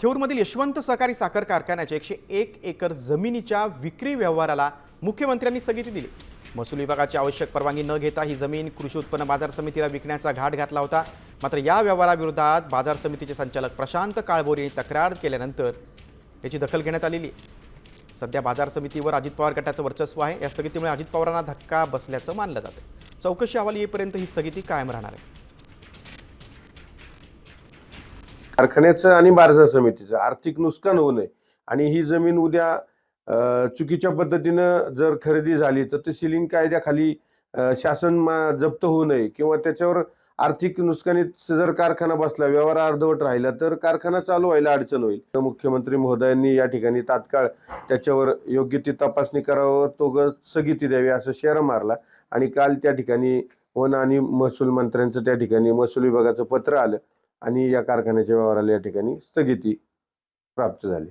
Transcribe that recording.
थेऊरमधील यशवंत सहकारी साखर कारखान्याच्या 101 एकर जमिनीच्या विक्री व्यवहाराला मुख्यमंत्र्यांनी स्थगिती दिली। महसूल विभागाची आवश्यक परवानगी न घेता ही जमीन कृषी उत्पन्न बाजार समितीला विकण्याचा घाट घातला होता। मात्र या व्यवहाराविरोधात बाजार समितीचे संचालक प्रशांत काळभोरे यांनी तक्रार केल्यानंतर याची दखल घेण्यात आलेली आहे। सध्या बाजार समितीवर अजित पवार गटाचं वर्चस्व आहे। या स्थगितीमुळे अजित पवारांना धक्का बसल्याचं मानलं जातं। चौकशी अहवाल येईपर्यंत ही स्थगिती कायम राहणार आहे। कारखान्याचं आणि बाजार समितीचं आर्थिक नुकसान होऊ नये आणि ही जमीन उद्या चुकीच्या पद्धतीनं जर खरेदी झाली तर ते सीलिंग कायद्याखाली शासन जप्त होऊ नये किंवा त्याच्यावर आर्थिक नुकसानीत जर कारखाना बसला, व्यवहार अर्धवट राहिला तर कारखाना चालू व्हायला अडचण होईल। मुख्यमंत्री महोदयांनी या ठिकाणी तात्काळ त्याच्यावर योग्य ती तपासणी करावं, तो स्थगिती द्यावी असं शेरा मारला आणि काल त्या ठिकाणी वन आणि महसूल मंत्र्यांचं त्या ठिकाणी महसूल विभागाचं पत्र आलं आणि या कारखान्याच्या व्यवहाराला या ठिकाणी स्थगिती प्राप्त झाली।